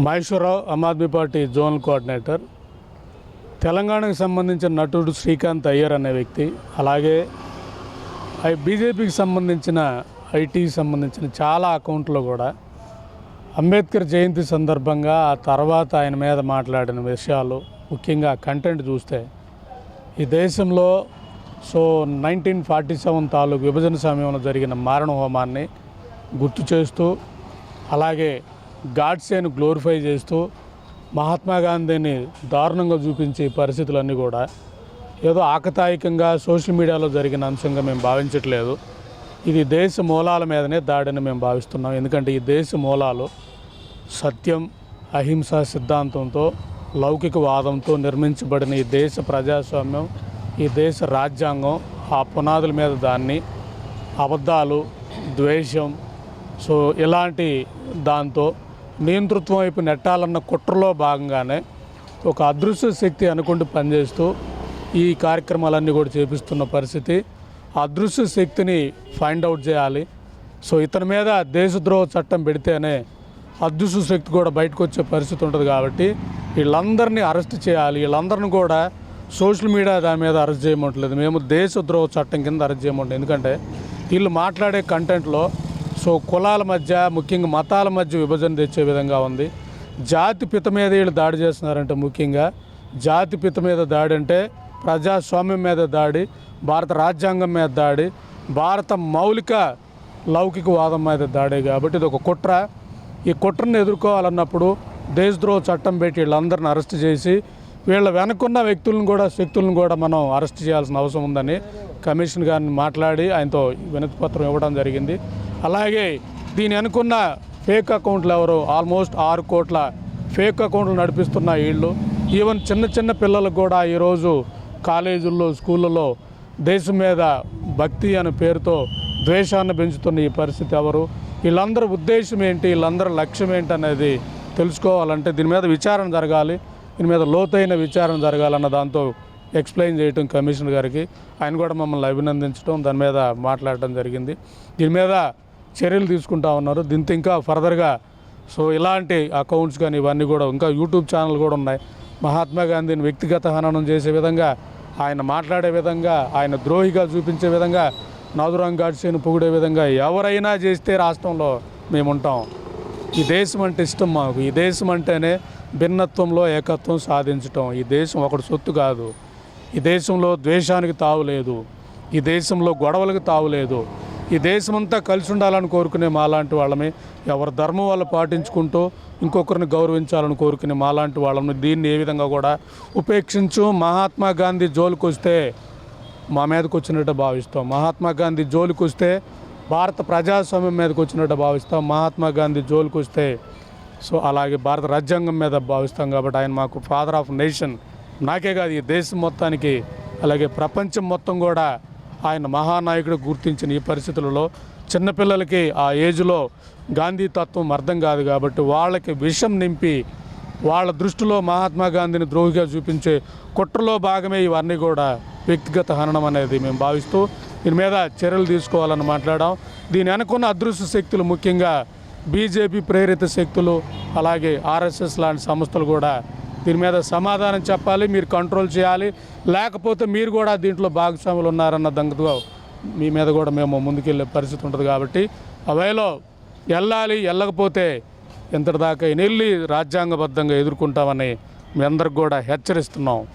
Maheswararao Aam Aadmi party zonal coordinator. తెలంగాణకు సంబంధించిన నటుడు శ్రీకాంత్ అయ్యర్ అనే వ్యక్తి, అలాగే బీజేపీకి సంబంధించిన ఐటీకి సంబంధించిన చాలా అకౌంట్లో కూడా అంబేద్కర్ జయంతి సందర్భంగా ఆ తర్వాత ఆయన మీద మాట్లాడిన విషయాలు, ముఖ్యంగా కంటెంట్ చూస్తే ఈ దేశంలో 1947 తాలూకు విభజన సమయంలో జరిగిన మారణ హోమాన్ని గుర్తు చేస్తూ, అలాగే గాడ్సేను గ్లోరిఫై చేస్తూ మహాత్మా గాంధీని దారుణంగా చూపించే పరిస్థితులన్నీ కూడా ఏదో ఆకతాయికంగా సోషల్ మీడియాలో జరిగిన అంశంగా మేము భావించట్లేదు. ఇది దేశ మూలాల మీదనే దాడిని మేము భావిస్తున్నాం. ఎందుకంటే ఈ దేశ మూలాలు సత్యం, అహింస సిద్ధాంతంతో, లౌకికవాదంతో నిర్మించబడిన ఈ దేశ ప్రజాస్వామ్యం, ఈ దేశ రాజ్యాంగం, ఆ పునాదుల మీద దాన్ని అబద్ధాలు, ద్వేషం, ఇలాంటి దాంతో నియంతృత్వం వైపు నెట్టాలన్న కుట్రలో భాగంగానే ఒక అదృశ్య శక్తి అనుకుంటూ పనిచేస్తూ ఈ కార్యక్రమాలన్నీ కూడా చేపిస్తున్న పరిస్థితి. ఆ అదృశ్య శక్తిని ఫైండ్ అవుట్ చేయాలి. ఇతని మీద దేశద్రోహ చట్టం పెడితేనే అదృశ్య శక్తి కూడా బయటకు వచ్చే పరిస్థితి ఉంటుంది. కాబట్టి వీళ్ళందరినీ అరెస్ట్ చేయాలి. వీళ్ళందరినీ కూడా సోషల్ మీడియా దాని మీద అరెస్ట్ చేయమంటలేదు, మేము దేశద్రోహ చట్టం కింద అరెస్ట్ చేయమంటుంది. ఎందుకంటే వీళ్ళు మాట్లాడే కంటెంట్లో కులాల మధ్య, ముఖ్యంగా మతాల మధ్య విభజన తెచ్చే విధంగా ఉంది. జాతి పిత మీద వీళ్ళు దాడి చేస్తున్నారంటే, ముఖ్యంగా జాతి పిత మీద దాడి అంటే ప్రజాస్వామ్యం మీద దాడి, భారత రాజ్యాంగం మీద దాడి, భారత మౌలిక లౌకికవాదం మీద దాడి. కాబట్టి ఇది ఒక కుట్ర. ఈ కుట్రను ఎదుర్కోవాలన్నప్పుడు దేశద్రోహ చట్టం పెట్టి వీళ్ళందరిని అరెస్ట్ చేసి వీళ్ళ వెనకున్న శక్తులను కూడా మనం అరెస్ట్ చేయాల్సిన అవసరం ఉందని కమిషన్ గారిని మాట్లాడి ఆయనతో వినతి పత్రం ఇవ్వడం జరిగింది. అలాగే దీని అనుకున్న ఫేక్ అకౌంట్లు ఎవరు, ఆల్మోస్ట్ 6 కోట్ల ఫేక్ అకౌంట్లు నడిపిస్తున్న వీళ్ళు. ఈవెన్ చిన్న పిల్లలకు కూడా ఈరోజు కాలేజీల్లో, స్కూళ్ళలో దేశం మీద భక్తి అనే పేరుతో ద్వేషాన్ని పెంచుతున్న ఈ పరిస్థితి ఎవరు, వీళ్ళందరి ఉద్దేశం ఏంటి, వీళ్ళందరి లక్ష్యం ఏంటి అనేది తెలుసుకోవాలంటే దీని మీద విచారణ జరగాలి. దీని మీద లోతైన విచారణ జరగాలన్న దాంతో ఎక్స్ప్లెయిన్ చేయటం కమిషనర్ గారికి, ఆయన కూడా మమ్మల్ని అభినందించడం, దాని మీద మాట్లాడటం జరిగింది. దీని మీద చర్యలు తీసుకుంటా ఉన్నారు. దీంతో ఇంకా ఫర్దర్గా ఇలాంటి అకౌంట్స్ కానీ ఇవన్నీ కూడా, ఇంకా యూట్యూబ్ ఛానల్ కూడా ఉన్నాయి. మహాత్మా గాంధీని వ్యక్తిగత హననం చేసే విధంగా, ఆయన మాట్లాడే విధంగా, ఆయన ద్రోహిగా చూపించే విధంగా, నాథురాం గాడ్సేను పొగిడే విధంగా ఎవరైనా చేస్తే రాష్ట్రంలో మేము ఉంటాం. ఈ దేశం అంటే ఇష్టం మాకు. ఈ దేశం అంటేనే భిన్నత్వంలో ఏకత్వం సాధించటం. ఈ దేశం ఒకటి సొత్తు కాదు. ఈ దేశంలో ద్వేషానికి తావులేదు. ఈ దేశంలో గొడవలకు తావులేదు. ఈ దేశమంతా కలిసి ఉండాలని కోరుకునే మాలాంటి వాళ్ళమే, ఎవరి ధర్మం వాళ్ళు పాటించుకుంటూ ఇంకొకరిని గౌరవించాలని కోరుకునే మాలాంటి వాళ్ళని దీన్ని ఏ విధంగా కూడా ఉపేక్షించు. మహాత్మా గాంధీ జోలికి వస్తే మా మీదకి వచ్చినట్టు భావిస్తాం. మహాత్మా గాంధీ జోలికి వస్తే భారత ప్రజాస్వామ్యం మీదకి వచ్చినట్టు భావిస్తాం. మహాత్మా గాంధీ జోలికి వస్తే అలాగే భారత రాజ్యాంగం మీద భావిస్తాం. కాబట్టి ఆయన మాకు ఫాదర్ ఆఫ్ నేషన్. నాకే కాదు, ఈ దేశం మొత్తానికి, అలాగే ప్రపంచం మొత్తం కూడా ఆయన మహానాయకుడు గుర్తించిన ఈ పరిస్థితులలో చిన్నపిల్లలకి ఆ ఏజ్లో గాంధీ తత్వం అర్థం కాదు. కాబట్టి వాళ్ళకి విషం నింపి వాళ్ళ దృష్టిలో మహాత్మా గాంధీని ద్రోహిగా చూపించే కుట్రలో భాగమే ఇవన్నీ కూడా వ్యక్తిగత హననం అనేది మేము భావిస్తూ దీని మీద చర్యలు తీసుకోవాలని మాట్లాడాం. దీని అనుకున్న అదృశ్య శక్తులు, ముఖ్యంగా బీజేపీ ప్రేరిత శక్తులు, అలాగే ఆర్ఎస్ఎస్ లాంటి సంస్థలు కూడా దీని మీద సమాధానం చెప్పాలి. మీరు కంట్రోల్ చేయాలి, లేకపోతే మీరు కూడా దీంట్లో భాగస్వాములు ఉన్నారన్న దంగతో మీ మీద కూడా మేము ముందుకెళ్ళే పరిస్థితి ఉంటుంది. కాబట్టి అవేలో వెళ్ళాలి. వెళ్ళకపోతే ఎంతటిదాకా వెళ్ళి రాజ్యాంగబద్ధంగా ఎదుర్కొంటామని మీ అందరికి కూడా హెచ్చరిస్తున్నాం.